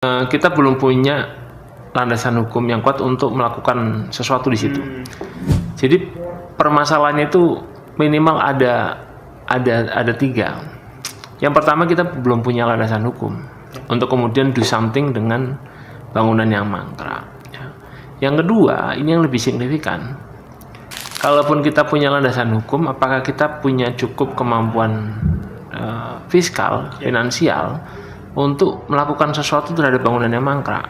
Kita belum punya landasan hukum yang kuat untuk melakukan sesuatu di situ. Jadi permasalahannya itu minimal ada tiga. Yang pertama, kita belum punya landasan hukum untuk kemudian do something dengan bangunan yang mangkrak. Yang kedua, ini yang lebih signifikan. Kalaupun kita punya landasan hukum, apakah kita punya cukup kemampuan fiskal, finansial untuk melakukan sesuatu terhadap bangunan yang mangkrak?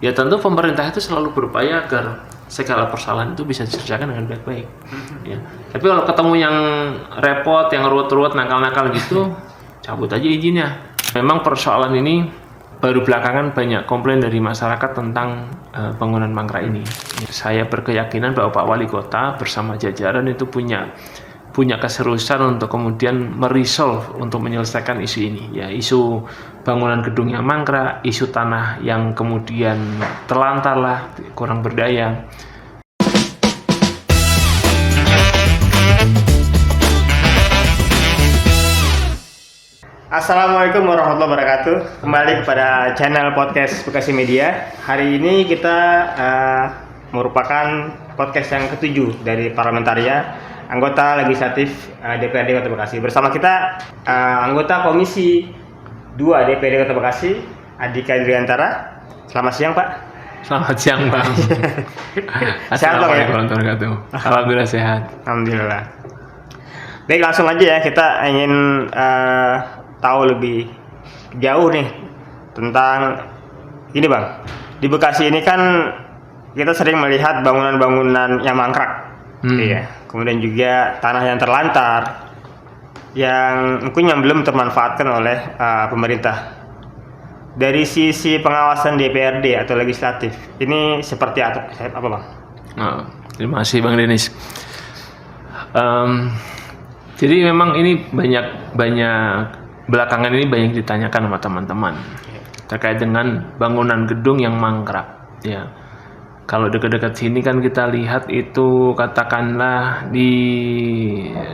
Ya tentu pemerintah itu selalu berupaya agar segala persoalan itu bisa diselesaikan dengan baik-baik. Ya. Tapi kalau ketemu yang repot, yang ruwet-ruwet, nakal-nakal gitu, cabut aja izinnya. Memang persoalan ini baru belakangan banyak komplain dari masyarakat tentang bangunan mangkrak ini. Saya berkeyakinan bahwa Pak Wali Kota bersama jajaran itu punya keseriusan untuk kemudian meresolve untuk menyelesaikan isu ini, ya, isu bangunan gedung yang mangkrak, isu tanah yang kemudian terlantar lah, kurang berdaya. Assalamualaikum warahmatullahi wabarakatuh. Kembali kepada channel podcast Bekasi Media. Hari ini kita merupakan podcast yang ke-7 dari Parlamentaria, anggota legislatif DPRD Kota Bekasi. Bersama kita anggota Komisi 2 DPRD Kota Bekasi, Andika Driantara. Selamat siang, Pak. Selamat siang, Pak. Assalamualaikum warahmatullahi wabarakatuh. Alhamdulillah sehat. Alhamdulillah. Baik, langsung aja ya, kita ingin tahu lebih jauh nih tentang ini, Bang. Di Bekasi ini kan kita sering melihat bangunan-bangunan yang mangkrak. Iya. Kemudian juga tanah yang terlantar yang mungkin belum termanfaatkan oleh pemerintah. Dari sisi pengawasan DPRD atau legislatif, ini seperti apa, Bang? Terima kasih, Bang Denis. Jadi memang ini banyak belakangan ini banyak ditanyakan sama teman-teman terkait dengan bangunan gedung yang mangkrak. Ya, kalau dekat-dekat sini kan kita lihat itu katakanlah di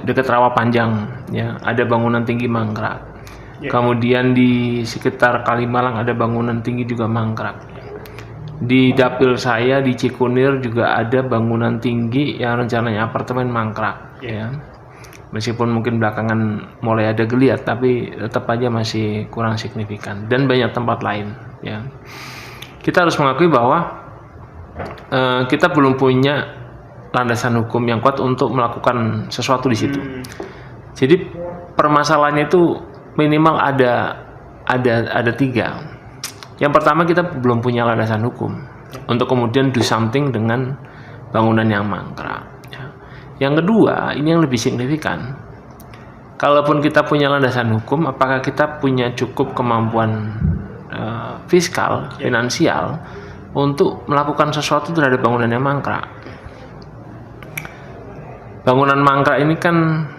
dekat Rawa Panjang, ya, ada bangunan tinggi mangkrak. Kemudian di sekitar Kalimalang ada bangunan tinggi juga mangkrak. Di dapil saya di Cikunir juga ada bangunan tinggi yang rencananya apartemen mangkrak. Ya. Meskipun mungkin belakangan mulai ada geliat, tapi tetap aja masih kurang signifikan, dan banyak tempat lain. Ya, kita harus mengakui bahwa kita belum punya landasan hukum yang kuat untuk melakukan sesuatu di situ. Jadi permasalahannya itu minimal ada tiga. Yang pertama, kita belum punya landasan hukum untuk kemudian do something dengan bangunan yang mangkrak. Yang kedua, ini yang lebih signifikan. Kalaupun kita punya landasan hukum, apakah kita punya cukup kemampuan fiskal, finansial untuk melakukan sesuatu terhadap bangunan yang mangkrak? Bangunan mangkrak ini kan,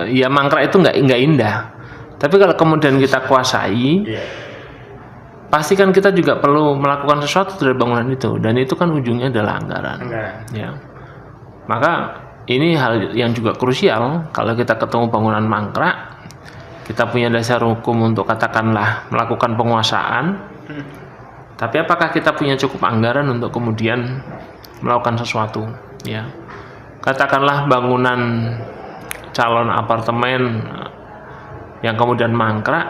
ya mangkrak itu nggak indah. Tapi kalau kemudian kita kuasai, pasti kan kita juga perlu melakukan sesuatu terhadap bangunan itu, dan itu kan ujungnya adalah anggaran. Ya. Maka ini hal yang juga krusial. Kalau kita ketemu bangunan mangkrak, kita punya dasar hukum untuk katakanlah melakukan penguasaan, tapi apakah kita punya cukup anggaran untuk kemudian melakukan sesuatu? Ya, katakanlah bangunan calon apartemen yang kemudian mangkrak,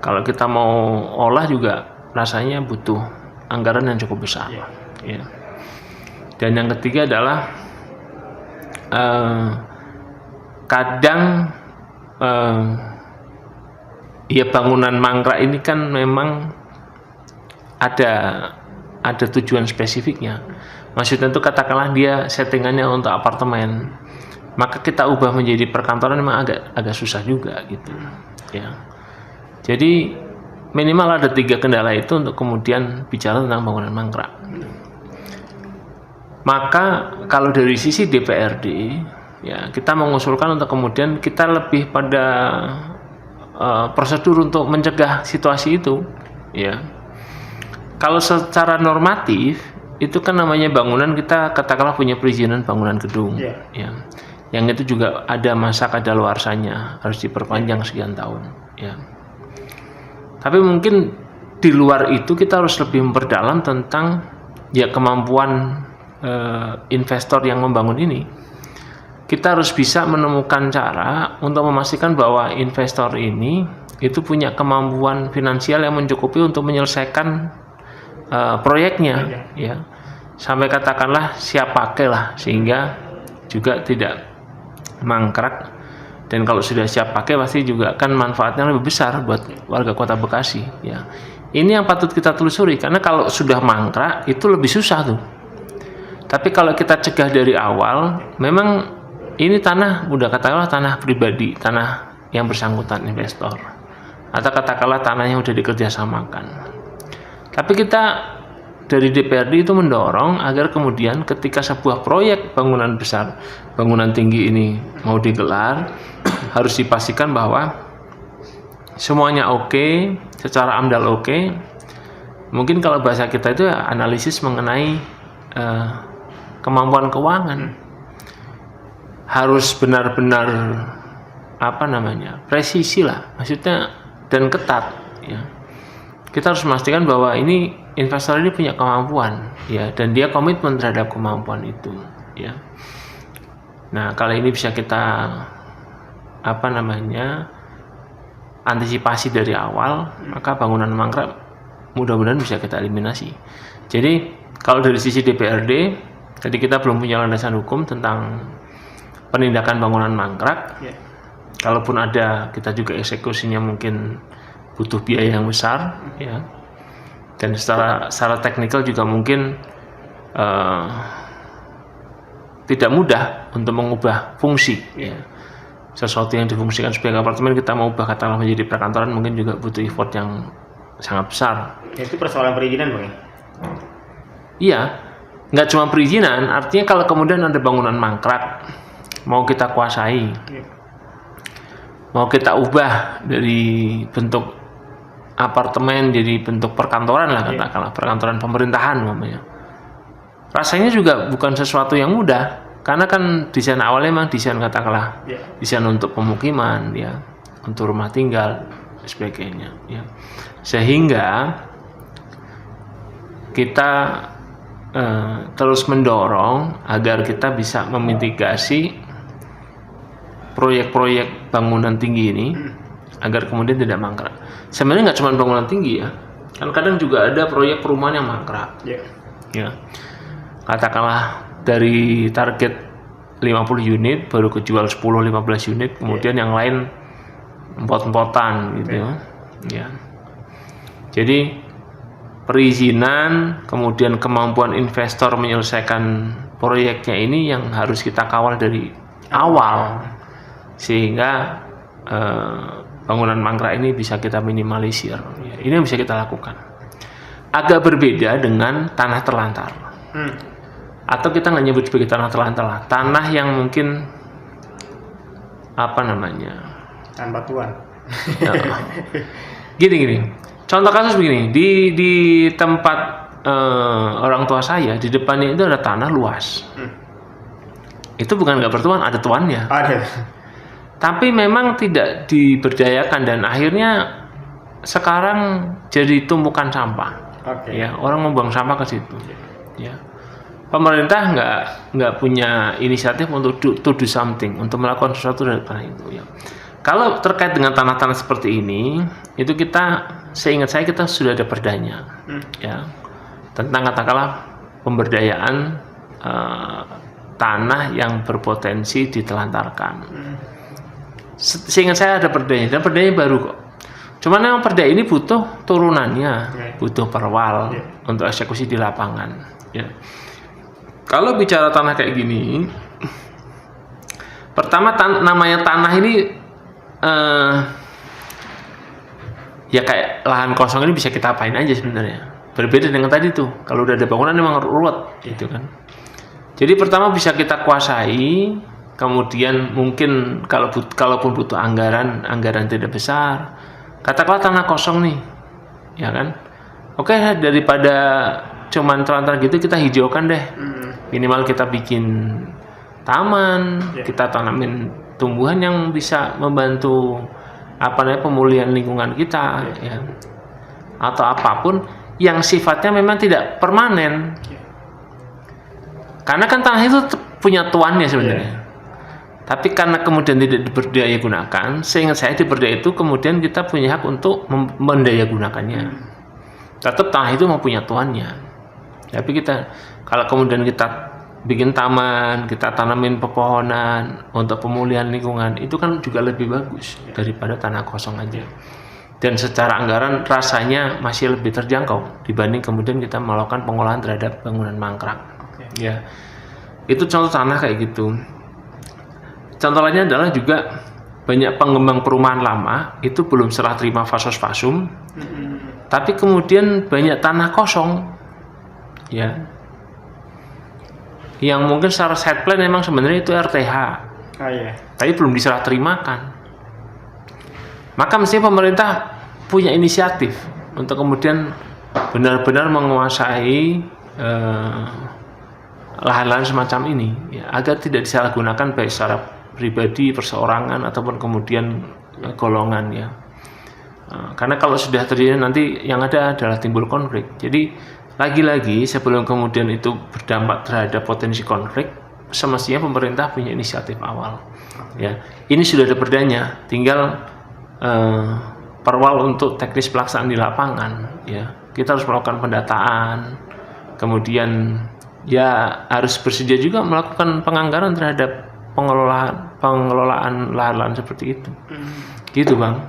kalau kita mau olah juga rasanya butuh anggaran yang cukup besar. Ya. Dan yang ketiga adalah kadang ya bangunan mangkrak ini kan memang ada tujuan spesifiknya. Maksudnya itu katakanlah dia settingannya untuk apartemen, maka kita ubah menjadi perkantoran memang agak susah juga gitu. Ya. Jadi minimal ada 3 kendala itu untuk kemudian bicara tentang bangunan mangkrak. Maka kalau dari sisi DPRD, ya kita mengusulkan untuk kemudian kita lebih pada prosedur untuk mencegah situasi itu. Ya, kalau secara normatif itu kan namanya bangunan, kita katakanlah punya perizinan bangunan gedung, ya, yang itu juga ada masa kadaluarsanya, harus diperpanjang sekian tahun. Ya, tapi mungkin di luar itu kita harus lebih memperdalam tentang ya kemampuan investor yang membangun ini. Kita harus bisa menemukan cara untuk memastikan bahwa investor ini itu punya kemampuan finansial yang mencukupi untuk menyelesaikan proyeknya, ya. Sampai katakanlah siap pakai lah, sehingga juga tidak mangkrak. Dan kalau sudah siap pakai pasti juga kan manfaatnya lebih besar buat warga Kota Bekasi, ya. Ini yang patut kita telusuri, karena kalau sudah mangkrak itu lebih susah tuh. Tapi kalau kita cegah dari awal, memang ini tanah udah katakanlah tanah pribadi, tanah yang bersangkutan investor, atau katakanlah tanahnya udah dikerjasamakan. Tapi kita dari DPRD itu mendorong agar kemudian ketika sebuah proyek bangunan besar, bangunan tinggi ini mau digelar, harus dipastikan bahwa semuanya oke, secara AMDAL oke. Mungkin kalau bahasa kita itu analisis mengenai kemampuan keuangan. Harus benar-benar presisi lah, maksudnya, dan ketat, ya. Kita harus memastikan bahwa ini investor ini punya kemampuan, ya, dan dia komitmen terhadap kemampuan itu, ya. Nah, kalau ini bisa kita antisipasi dari awal, maka bangunan mangkrak mudah-mudahan bisa kita eliminasi. Jadi kalau dari sisi DPRD, tadi kita belum punya landasan hukum tentang penindakan bangunan mangkrak. Kalaupun ada, kita juga eksekusinya mungkin butuh biaya yang besar, ya. Dan secara teknikal juga mungkin tidak mudah untuk mengubah fungsi, ya. Sesuatu yang difungsikan sebagai apartemen kita mau ubah katakanlah menjadi perkantoran mungkin juga butuh effort yang sangat besar. Itu persoalan perizinan, Bang. Iya, nggak cuma perizinan, artinya kalau kemudian ada bangunan mangkrak, mau kita kuasai, mau kita ubah dari bentuk apartemen jadi bentuk perkantoran lah, katakanlah perkantoran pemerintahan namanya. Rasanya juga bukan sesuatu yang mudah, karena kan desain awalnya memang desain katakanlah desain untuk pemukiman, ya, untuk rumah tinggal dan sebagainya, ya. Sehingga kita terus mendorong agar kita bisa memitigasi proyek-proyek bangunan tinggi ini agar kemudian tidak mangkrak. Sebenarnya nggak cuma bangunan tinggi, ya, kan kadang juga ada proyek perumahan yang mangkrak, ya. Katakanlah dari target 50 unit baru kejual 10-15 unit, kemudian yang lain empot-empotan gitu, ya. Jadi perizinan, kemudian kemampuan investor menyelesaikan proyeknya ini yang harus kita kawal dari awal, sehingga bangunan mangkrak ini bisa kita minimalisir, ya. Ini yang bisa kita lakukan. Agak berbeda dengan tanah terlantar, atau kita nggak nyebut sebagai tanah terlantar lah, tanah yang mungkin tanpa tuan. Gini. Contoh kasus begini, di tempat orang tua saya, di depannya itu ada tanah luas. Itu bukan nggak bertuan, ada tuannya. Ada. Tapi memang tidak diberdayakan dan akhirnya sekarang jadi tumpukan sampah. Ya, orang membuang sampah ke situ. Ya. Pemerintah nggak punya inisiatif untuk to do something, untuk melakukan sesuatu dari tanah itu, ya. Kalau terkait dengan tanah-tanah seperti ini, itu seingat saya kita sudah ada perdanya, ya, tentang katakanlah pemberdayaan tanah yang berpotensi ditelantarkan. Seingat saya ada perdanya, dan perdanya baru kok. Cuman memang perda ini butuh turunannya, butuh perwal untuk eksekusi di lapangan, ya. Kalau bicara tanah kayak gini, pertama namanya tanah ini ya kayak lahan kosong ini bisa kita apain aja sebenarnya. Berbeda dengan tadi tuh, kalau udah ada bangunan memang ruwet gitu kan. Jadi pertama bisa kita kuasai, kemudian mungkin kalaupun butuh anggaran tidak besar, katakanlah tanah kosong nih, ya kan. Oke, daripada cuman terlantar gitu, kita hijaukan deh. Minimal kita bikin taman, kita tanamin tumbuhan yang bisa membantu pemulihan lingkungan kita, ya. atau apapun yang sifatnya memang tidak permanen. Karena kan tanah itu punya tuannya sebenarnya. Tapi karena kemudian tidak diberdaya gunakan, seingat saya di Perda itu kemudian kita punya hak untuk mendaya gunakannya. Tetap tanah itu mempunyai tuannya. Tapi kalau kemudian kita bikin taman, kita tanamin pepohonan untuk pemulihan lingkungan, itu kan juga lebih bagus daripada tanah kosong aja. Dan secara anggaran rasanya masih lebih terjangkau dibanding kemudian kita melakukan pengolahan terhadap bangunan mangkrak. Ya, itu contoh tanah kayak gitu. Contoh lainnya adalah juga banyak pengembang perumahan lama itu belum serah terima fasos fasum, tapi kemudian banyak tanah kosong, ya, yang mungkin secara site plan memang sebenarnya itu RTH, tapi belum diserah terimakan. Maka mestinya pemerintah punya inisiatif untuk kemudian benar-benar menguasai lahan-lahan semacam ini, ya, agar tidak disalahgunakan baik secara pribadi, perseorangan ataupun kemudian golongan, ya. Karena kalau sudah terjadi nanti yang ada adalah timbul konflik. Jadi lagi-lagi sebelum kemudian itu berdampak terhadap potensi konflik, semestinya pemerintah punya inisiatif awal. Ya, ini sudah ada perdanya, tinggal perwal untuk teknis pelaksanaan di lapangan. Ya, kita harus melakukan pendataan, kemudian ya harus bersedia juga melakukan penganggaran terhadap pengelolaan lahan-lahan seperti itu. Gitu, Bang.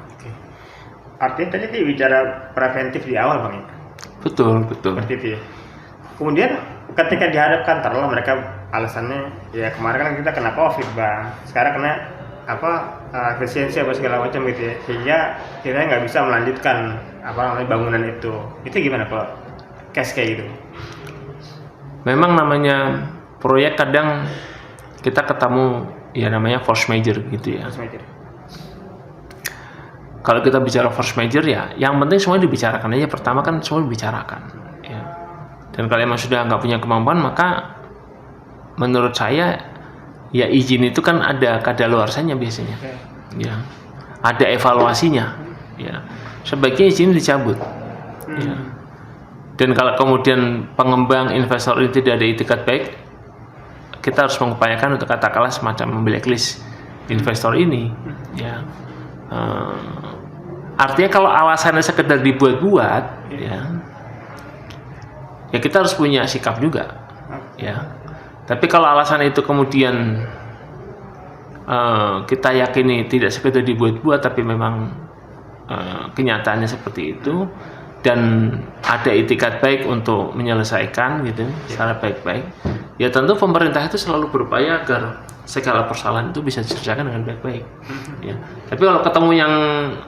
Artinya tadi bicara preventif di awal, Bang. Betul. Seperti itu ya. Kemudian ketika dihadapkan, taruhlah mereka alasannya ya kemarin kan kita kena COVID, Bang. Sekarang kena efisiensi apa segala macam gitu ya. Sehingga kita nggak bisa melanjutkan bangunan itu. Itu gimana kalau case kayak gitu? Memang namanya proyek kadang kita ketemu ya namanya force major gitu ya. Kalau kita bicara force major ya, yang penting semua dibicarakan aja. Pertama kan semua dibicarakan, ya. Dan kalau emang sudah nggak punya kemampuan, maka menurut saya ya izin itu kan ada kadaluarsanya biasanya, ya. Ada evaluasinya, ya. Sebaiknya izin dicabut, ya. Dan kalau kemudian pengembang investor ini tidak ada itikat baik, kita harus mengupayakan untuk katakanlah semacam memblacklist investor ini, ya. Artinya kalau alasannya sekedar dibuat-buat, ya kita harus punya sikap juga, ya. Tapi kalau alasan itu kemudian kita yakini tidak sekedar dibuat-buat, tapi memang kenyataannya seperti itu, dan ada itikat baik untuk menyelesaikan gitu secara baik-baik, ya tentu pemerintah itu selalu berupaya agar segala persoalan itu bisa diselesaikan dengan baik-baik, ya. Tapi kalau ketemu yang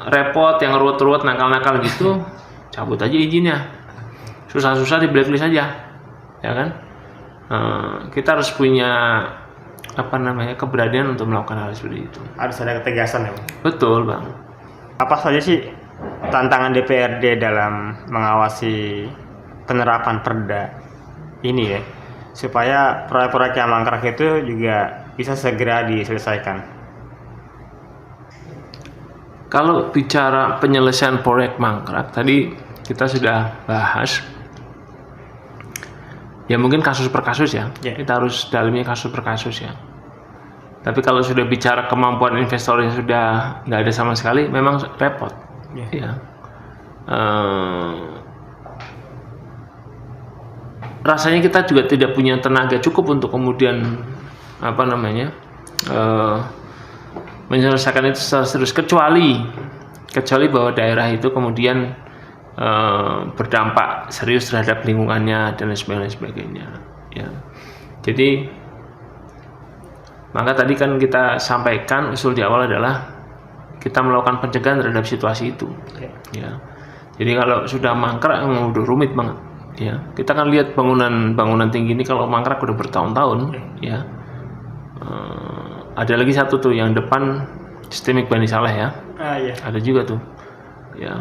repot, yang ruwet-ruwet, nakal-nakal gitu, cabut aja izinnya, susah-susah di blacklist aja, ya kan. Kita harus punya keberanian untuk melakukan hal seperti itu. Harus ada ketegasan ya, Bang. Betul, Bang. Apa saja sih tantangan DPRD dalam mengawasi penerapan perda ini ya, supaya proyek-proyek yang mangkrak itu juga bisa segera diselesaikan? Kalau bicara penyelesaian proyek mangkrak, tadi kita sudah bahas, ya mungkin kasus per kasus ya, kita harus dalamnya kasus per kasus ya. Tapi kalau sudah bicara kemampuan investor yang sudah nggak ada sama sekali, memang repot. Ya. Rasanya kita juga tidak punya tenaga cukup untuk kemudian menyelesaikan itu secara serius, kecuali bahwa daerah itu kemudian berdampak serius terhadap lingkungannya dan sebagainya, ya. Jadi maka tadi kan kita sampaikan usul di awal adalah kita melakukan pencegahan terhadap situasi itu, ya. Jadi kalau sudah mangkrak udah rumit banget, ya. Kita kan lihat bangunan tinggi ini kalau mangkrak udah bertahun-tahun, ya. Ada lagi satu tuh yang depan sistemik Bani Saleh ya, ada juga tuh, ya.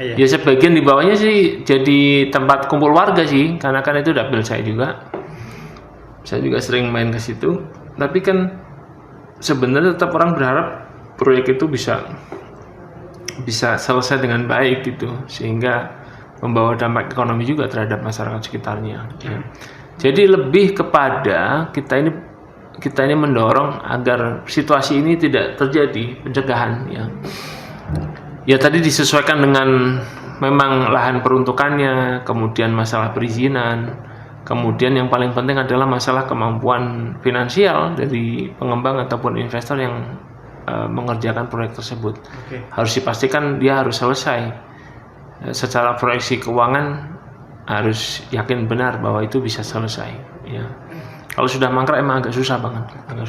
Ya sebagian di bawahnya sih jadi tempat kumpul warga sih, karena kan itu dapil saya juga sering main ke situ. Tapi kan sebenarnya tetap orang berharap proyek itu bisa bisa selesai dengan baik gitu, sehingga membawa dampak ekonomi juga terhadap masyarakat sekitarnya. Ya. Jadi lebih kepada kita ini mendorong agar situasi ini tidak terjadi, pencegahan ya. Ya tadi disesuaikan dengan memang lahan peruntukannya, kemudian masalah perizinan, kemudian yang paling penting adalah masalah kemampuan finansial dari pengembang ataupun investor yang mengerjakan proyek tersebut. Harus dipastikan dia harus selesai. Secara proyeksi keuangan harus yakin benar bahwa itu bisa selesai. Ya. Kalau sudah mangkrak emang agak susah banget, agak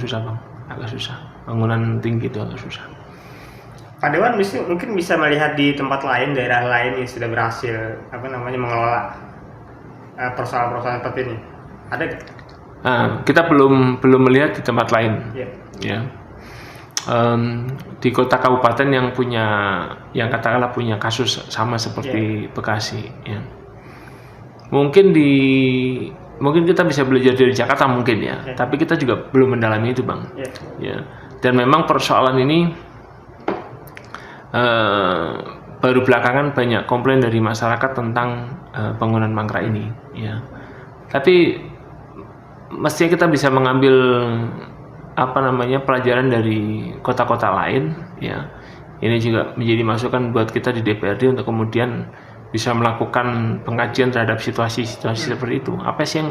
susah. Bangunan tinggi itu agak susah. Pak Dewan mungkin bisa melihat di tempat lain, daerah lain yang sudah berhasil mengelola persoalan-persoalan seperti ini. Ada? Kita belum melihat di tempat lain. Ya. Di kota kabupaten yang katakanlah punya kasus sama seperti Bekasi. Ya. Mungkin kita bisa belajar dari Jakarta mungkin ya. Tapi kita juga belum mendalami itu, Bang. Ya. Dan memang persoalan ini baru belakangan banyak komplain dari masyarakat tentang bangunan mangkrak ini ya. Tapi mestinya kita bisa mengambil pelajaran dari kota-kota lain ya. Ini juga menjadi masukan buat kita di DPRD untuk kemudian bisa melakukan pengkajian terhadap situasi-situasi seperti itu. Apa sih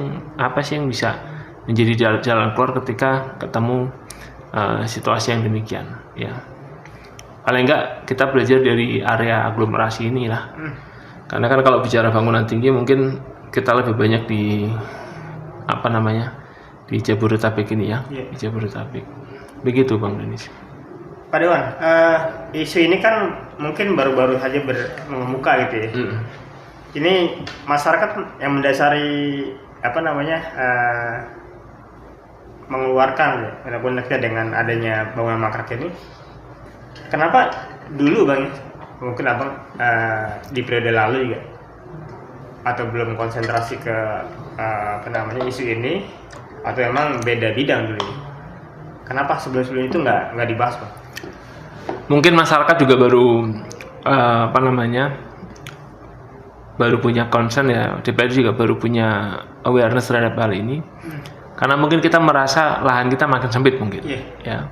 yang bisa menjadi jalan keluar ketika ketemu situasi yang demikian ya. Paling enggak kita belajar dari area aglomerasi inilah. Karena kan kalau bicara bangunan tinggi mungkin kita lebih banyak di di Jabodetabek ini ya. Di Jabodetabek. Begitu Bang Denis. Pak Dewan, isu ini kan mungkin baru-baru saja mengemuka gitu ya. Ini masyarakat yang mendasari mengeluarkan ataupun dengan adanya bangunan mangkrak ini. Kenapa dulu Bang, mungkin Abang di periode lalu juga atau belum konsentrasi ke isu ini, atau emang beda bidang dulu? Kenapa sebelum itu nggak dibahas Bang? Mungkin masyarakat juga baru baru punya concern ya, DPR juga baru punya awareness terhadap hal ini. Karena mungkin kita merasa lahan kita makin sempit mungkin ya.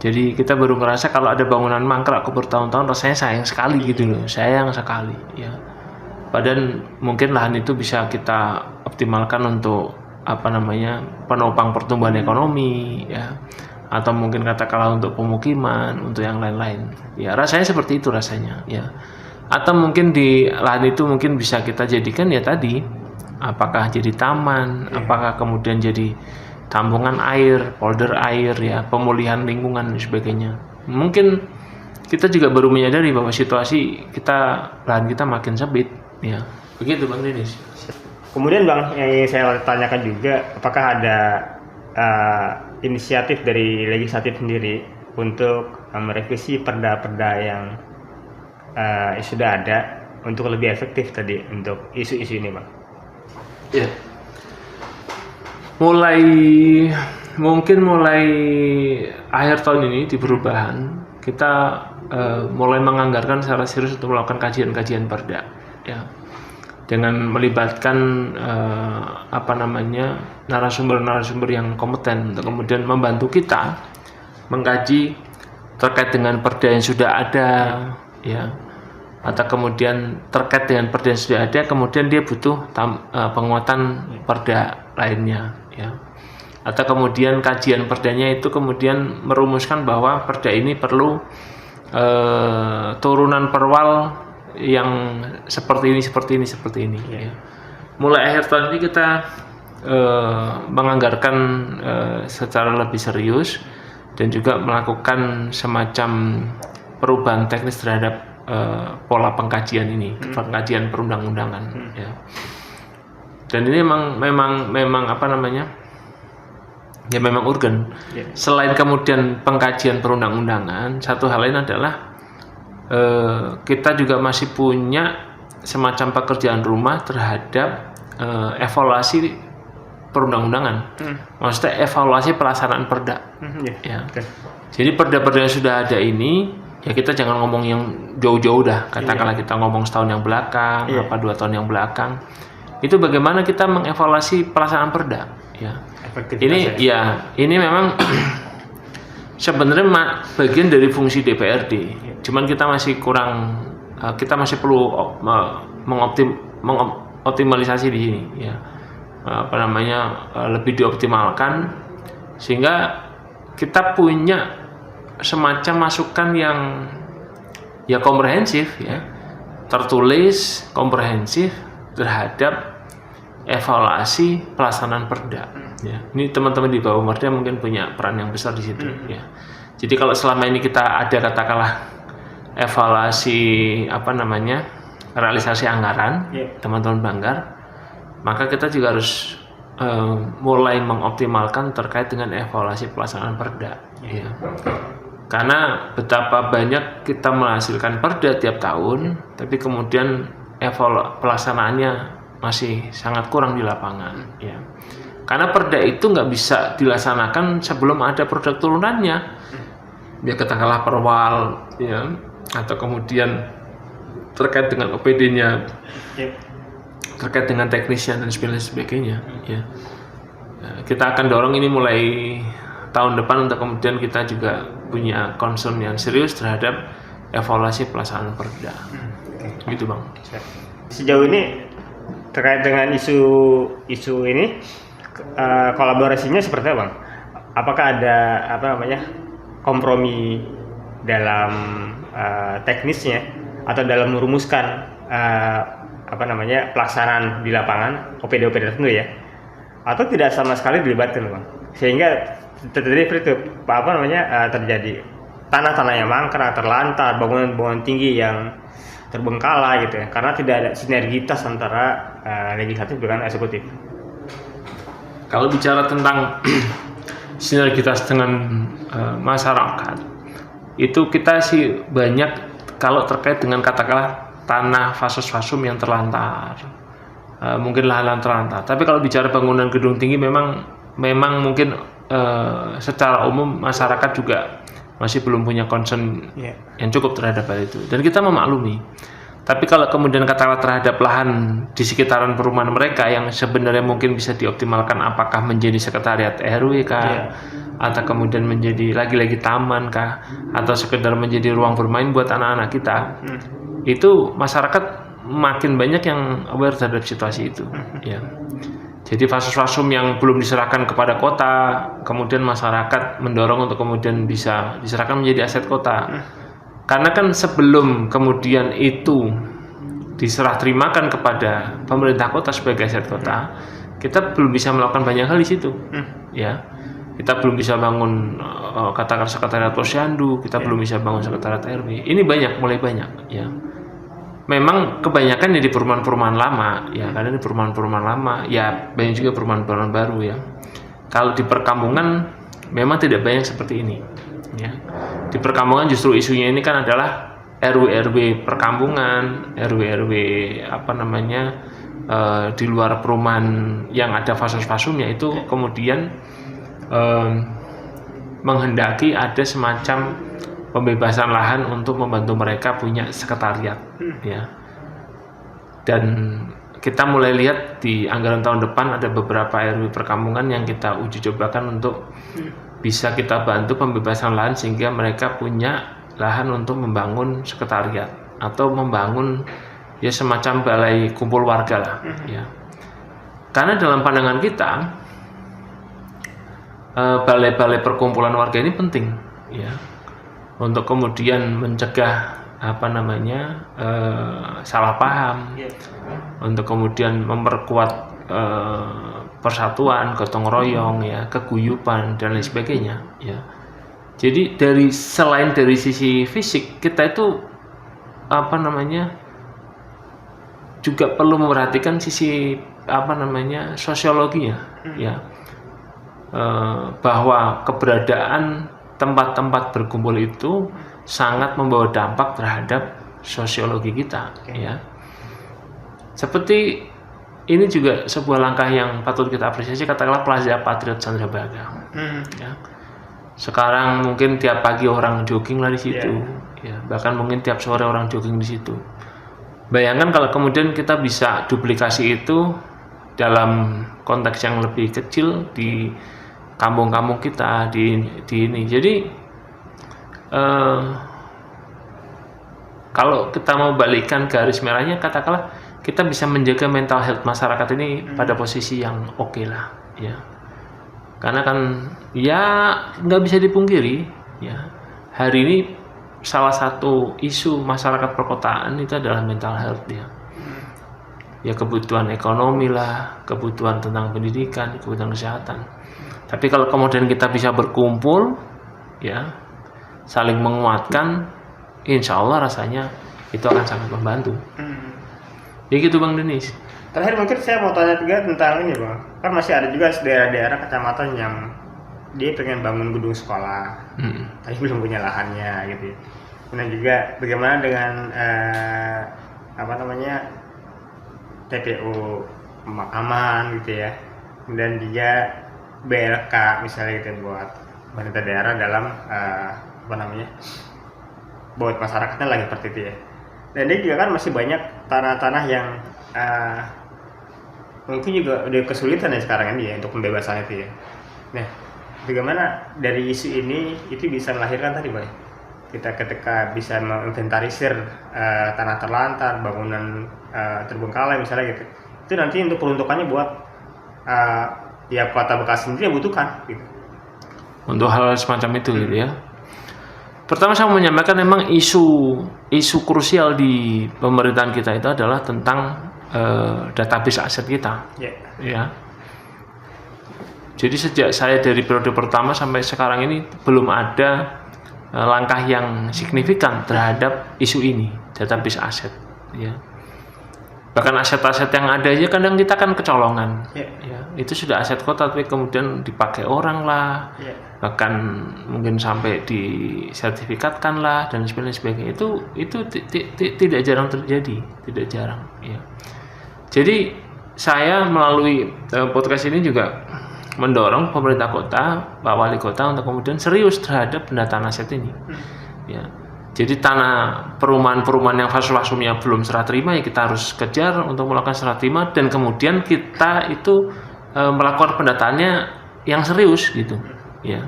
Jadi kita baru merasa kalau ada bangunan mangkrak bertahun-tahun rasanya sayang sekali gitu loh, sayang sekali ya. Padahal mungkin lahan itu bisa kita optimalkan untuk penopang pertumbuhan ekonomi ya, atau mungkin katakanlah untuk pemukiman, untuk yang lain-lain. Ya rasanya seperti itu rasanya ya. Atau mungkin di lahan itu mungkin bisa kita jadikan ya tadi, apakah jadi taman, apakah kemudian jadi tampungan air, polder air ya, pemulihan lingkungan dan sebagainya. Mungkin kita juga baru menyadari bahwa situasi lahan kita makin sempit ya. Begitu Bang Denis. Kemudian Bang, yang saya tanyakan juga, apakah ada inisiatif dari legislatif sendiri untuk merevisi perda-perda yang sudah ada untuk lebih efektif tadi untuk isu-isu ini Bang? Ya. Mulai akhir tahun ini di perubahan kita mulai menganggarkan secara serius untuk melakukan kajian-kajian perda ya, dengan melibatkan narasumber-narasumber yang kompeten untuk kemudian membantu kita mengkaji terkait dengan perda yang sudah ada ya, atau kemudian terkait dengan perda yang sudah ada kemudian dia butuh penguatan perda lainnya ya, atau kemudian kajian perdanya itu kemudian merumuskan bahwa perda ini perlu turunan perwal yang seperti ini ya. Mulai akhir tahun ini kita menganggarkan secara lebih serius dan juga melakukan semacam perubahan teknis terhadap pola pengkajian ini, pengkajian perundang-undangan ya. Dan ini memang memang urgen. Selain kemudian pengkajian perundang-undangan, satu hal lain adalah kita juga masih punya semacam pekerjaan rumah terhadap evaluasi perundang-undangan. Maksudnya evaluasi pelaksanaan perda. Ya. Jadi perda-perda yang sudah ada ini ya kita jangan ngomong yang jauh-jauh dah, katakanlah kita ngomong setahun yang belakang, apa 2 tahun yang belakang, itu bagaimana kita mengevaluasi pelaksanaan perda, ya. Ini ini memang sebenarnya bagian dari fungsi DPRD, cuman kita masih kurang, kita masih perlu mengoptimalisasi di sini, ya. Lebih dioptimalkan sehingga kita punya semacam masukan yang ya komprehensif, ya, tertulis komprehensif terhadap evaluasi pelaksanaan perda, ya. Ini teman-teman di bawah Perda mungkin punya peran yang besar di situ, ya. Jadi kalau selama ini kita ada katakanlah evaluasi realisasi anggaran, teman-teman Banggar, maka kita juga harus mulai mengoptimalkan terkait dengan evaluasi pelaksanaan perda, ya. Karena betapa banyak kita menghasilkan perda tiap tahun, tapi kemudian pelaksanaannya masih sangat kurang di lapangan, ya. Karena perda itu nggak bisa dilaksanakan sebelum ada produk turunannya, ya, katakanlah perwal, ya, atau kemudian terkait dengan OPD-nya, terkait dengan teknisnya dan sebagainya, ya. Kita akan dorong ini mulai tahun depan untuk kemudian kita juga punya concern yang serius terhadap evaluasi pelaksanaan perda. Gitu, Bang. Sejauh ini terkait dengan isu ini, kolaborasinya seperti apa, Bang? Apakah ada kompromi dalam teknisnya atau dalam merumuskan pelaksanaan di lapangan OPD tertentu, ya, atau tidak sama sekali dilibatkan, Bang, sehingga terjadi tanah-tanah yang mangkrak, terlantar, bangunan-bangunan tinggi yang terbengkalai, gitu, ya, karena tidak ada sinergitas antara legislatif dengan eksekutif. Kalau bicara tentang sinergitas dengan masyarakat, itu kita sih banyak kalau terkait dengan katakanlah tanah fasos-fasum yang terlantar, mungkin lahan terlantar. Tapi kalau bicara bangunan gedung tinggi memang mungkin secara umum masyarakat juga masih belum punya concern yang cukup terhadap hal itu, dan kita memaklumi. Tapi kalau kemudian katakanlah terhadap lahan di sekitaran perumahan mereka yang sebenarnya mungkin bisa dioptimalkan, apakah menjadi sekretariat RW kah, atau kemudian menjadi lagi-lagi taman kah, atau sekedar menjadi ruang bermain buat anak-anak kita, itu masyarakat makin banyak yang aware terhadap situasi itu, ya. Jadi fasum-fasum yang belum diserahkan kepada kota, kemudian masyarakat mendorong untuk kemudian bisa diserahkan menjadi aset kota. Karena kan sebelum kemudian itu diserah terimakan kepada pemerintah kota sebagai aset kota, kita belum bisa melakukan banyak hal di situ, ya. Kita belum bisa bangun katakan sekretariat posyandu, kita belum bisa bangun sekretariat RW. Ini mulai banyak, ya. Memang kebanyakan di perumahan-perumahan lama, ya, karena di perumahan-perumahan lama, ya, banyak juga perumahan-perumahan baru, ya. Kalau di perkampungan memang tidak banyak seperti ini, ya. Di perkampungan justru isunya ini kan adalah RW perkampungan, RW di luar perumahan yang ada fasum-fasumnya itu kemudian menghendaki ada semacam pembebasan lahan untuk membantu mereka punya sekretariat, ya. Dan kita mulai lihat di anggaran tahun depan ada beberapa RW perkampungan yang kita uji cobakan untuk bisa kita bantu pembebasan lahan sehingga mereka punya lahan untuk membangun sekretariat atau membangun ya semacam balai kumpul warga lah, ya. Karena dalam pandangan kita balai-balai perkumpulan warga ini penting, ya, untuk kemudian mencegah salah paham, untuk kemudian memperkuat persatuan, gotong royong, ya, keguyuban dan lain sebagainya, ya. Jadi selain dari sisi fisik kita itu juga perlu memperhatikan sisi sosiologinya, ya. Bahwa keberadaan tempat-tempat berkumpul itu sangat membawa dampak terhadap sosiologi kita, ya. Seperti ini juga sebuah langkah yang patut kita apresiasi, katakanlah Plaza Patriot Candrabaga, ya. Sekarang mungkin tiap pagi orang jogging lah di situ, ya. Bahkan mungkin tiap sore orang jogging di situ. Bayangkan kalau kemudian kita bisa duplikasi itu dalam konteks yang lebih kecil di kampung-kampung kita di ini. Jadi kalau kita mau balikkan garis merahnya, katakanlah kita bisa menjaga mental health masyarakat ini pada posisi yang oke lah, ya. Karena kan ya nggak bisa dipungkiri, ya. Hari ini salah satu isu masyarakat perkotaan itu adalah mental health, ya. Ya kebutuhan ekonomi lah, kebutuhan tentang pendidikan, kebutuhan kesehatan. Tapi kalau kemudian kita bisa berkumpul, ya, saling menguatkan, insya Allah rasanya itu akan sangat membantu. Ya gitu Bang Denis. Terakhir mungkin saya mau tanya juga tentang ini Bang. Kan masih ada juga daerah-daerah kecamatan yang dia pengen bangun gedung sekolah, tapi belum punya lahannya gitu. Kemudian juga bagaimana dengan TPO pemakaman gitu ya, dan juga BLK misalnya gitu buat pemerintah daerah dalam buat masyarakatnya lagi seperti itu ya. Dan dia juga kan masih banyak tanah-tanah yang mungkin juga udah kesulitan ya sekarang ini ya untuk pembebasan itu ya. Nah, bagaimana dari isu ini itu bisa melahirkan tadi Pak, kita ketika bisa menginventarisir tanah terlantar, bangunan terbengkalai misalnya gitu, itu nanti untuk peruntukannya buat ya Kota Bekasi sendiri yang butuhkan gitu. Untuk hal semacam itu gitu ya. Pertama saya menyampaikan memang isu krusial di pemerintahan kita itu adalah tentang database aset kita, ya. Jadi sejak saya dari periode pertama sampai sekarang ini belum ada langkah yang signifikan terhadap isu ini, database aset, ya. Bahkan aset-aset yang ada aja kadang kita kan kecolongan, ya. Itu sudah aset kota tapi kemudian dipakai orang lah, bahkan mungkin sampai disertifikatkan lah dan sebagainya. Itu tidak jarang terjadi, tidak jarang, ya. Jadi saya melalui podcast ini juga mendorong pemerintah kota, Pak Wali Kota untuk kemudian serius terhadap pendataan aset ini, ya. Jadi tanah perumahan-perumahan yang fasum-fasumnya belum serah terima ya kita harus kejar untuk melakukan serah terima, dan kemudian kita itu melakukan pendataannya yang serius gitu, ya.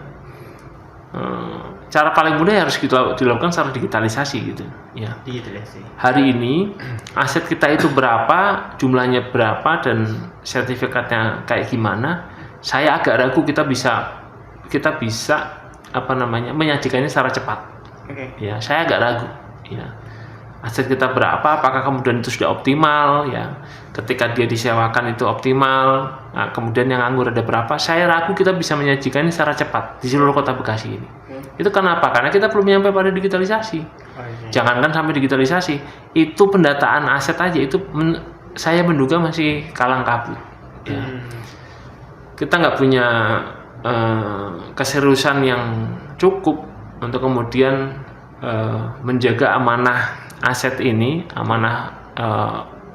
Cara paling mudah harus dilakukan secara digitalisasi gitu, ya. Hari ini aset kita itu berapa, jumlahnya berapa, dan sertifikatnya kayak gimana? Saya agak ragu kita bisa menyajikannya secara cepat. Ya, saya agak ragu, ya. Aset kita berapa, apakah kemudian itu sudah optimal, ya. Ketika dia disewakan itu optimal, nah, kemudian yang nganggur ada berapa, saya ragu kita bisa menyajikannya secara cepat di seluruh Kota Bekasi ini. Itu kenapa? Karena kita belum nyampe pada digitalisasi. Jangankan sampai digitalisasi, itu pendataan aset aja itu saya menduga masih kalang kabut, ya. Kita nggak punya keseriusan yang cukup untuk kemudian menjaga amanah aset ini,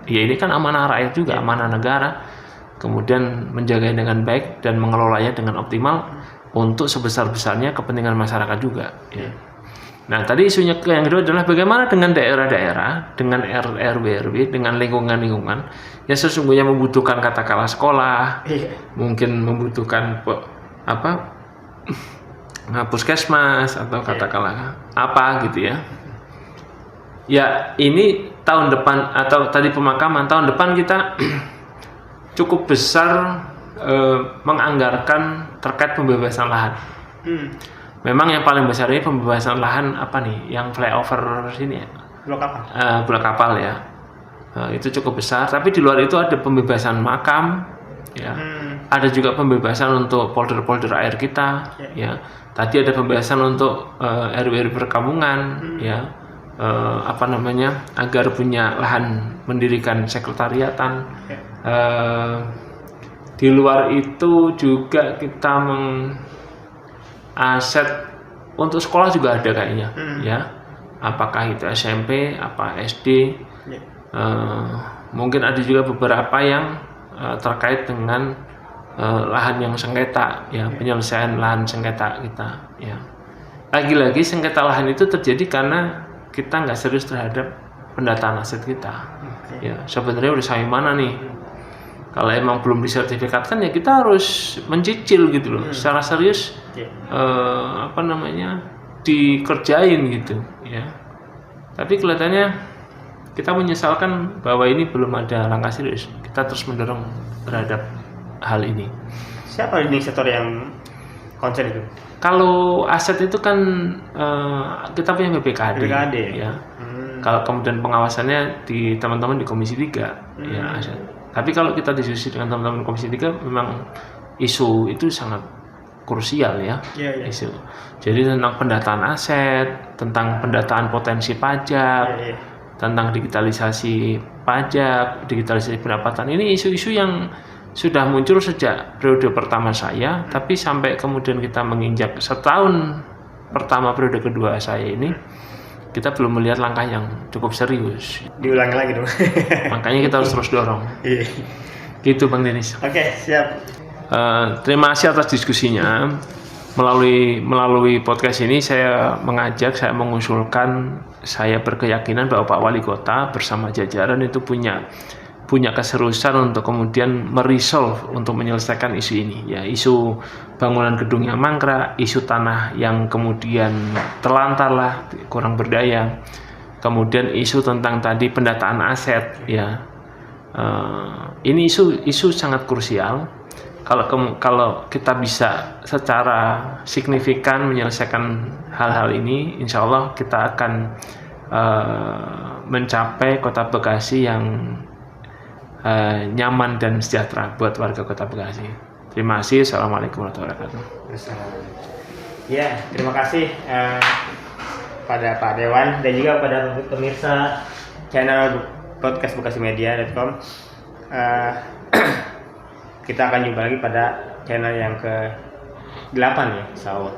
ya ini kan amanah rakyat juga, amanah negara, kemudian menjaganya dengan baik dan mengelolanya dengan optimal untuk sebesar-besarnya kepentingan masyarakat juga, ya. Nah, tadi isunya yang kedua adalah bagaimana dengan daerah-daerah, dengan RW, dengan lingkungan-lingkungan yang sesungguhnya membutuhkan katakanlah sekolah, mungkin membutuhkan puskesmas atau katakanlah apa gitu ya. Ya, ini tahun depan atau tadi pemakaman tahun depan kita cukup besar menganggarkan terkait pembebasan lahan. Memang yang paling besar ini pembebasan lahan apa nih? Yang flyover sini ya? Blok kapal ya. Itu cukup besar. Tapi di luar itu ada pembebasan makam, ya. Ada juga pembebasan untuk polder-polder air kita, ya. Tadi ada pembebasan untuk RW perkampungan, ya. Agar punya lahan mendirikan sekretariatan. Di luar itu juga kita aset untuk sekolah juga ada kayaknya, ya. Apakah itu SMP, apa SD, mungkin ada juga beberapa yang terkait dengan lahan yang sengketa, ya, penyelesaian lahan sengketa kita, ya. Lagi-lagi sengketa lahan itu terjadi karena kita nggak serius terhadap pendataan aset kita. Ya, sebenarnya udah sampai mana nih? Kalau emang belum disertifikatkan ya kita harus mencicil gitu loh, secara serius dikerjain gitu ya. Tapi kelihatannya kita menyesalkan bahwa ini belum ada langkah serius. Kita terus mendorong terhadap hal ini. Siapa inisiator yang konsen itu? Kalau aset itu kan kita punya BPKD. Ya. Kalau kemudian pengawasannya di teman-teman di Komisi 3 ya aset. Tapi kalau kita diskusi dengan teman-teman Komisi 3 memang isu itu sangat krusial ya. Isu. Jadi tentang pendataan aset, tentang pendataan potensi pajak, tentang digitalisasi pajak, digitalisasi pendapatan. Ini isu-isu yang sudah muncul sejak periode pertama saya, tapi sampai kemudian kita menginjak setahun pertama periode kedua saya ini, kita belum melihat langkah yang cukup serius. Diulangi lagi dong. Makanya kita harus terus dorong. Gitu Bang Denis. Oke, siap. Terima kasih atas diskusinya. Melalui podcast ini saya mengusulkan, saya berkeyakinan bahwa Pak Wali Kota bersama jajaran itu punya keseriusan untuk kemudian meresolve untuk menyelesaikan isu ini ya, isu bangunan gedung yang mangkrak, isu tanah yang kemudian terlantar lah, kurang berdaya, kemudian isu tentang tadi pendataan aset ya. Ini isu sangat krusial. Kalau kita bisa secara signifikan menyelesaikan hal-hal ini, insya Allah kita akan mencapai Kota Bekasi yang nyaman dan sejahtera buat warga Kota Bekasi. Terima kasih. Assalamualaikum warahmatullahi wabarakatuh. Ya, terima kasih pada Pak Dewan dan juga pada pemirsa channel podcast bekasimedia.com. Kita akan jumpa lagi pada channel yang ke-8 ya, insya Allah.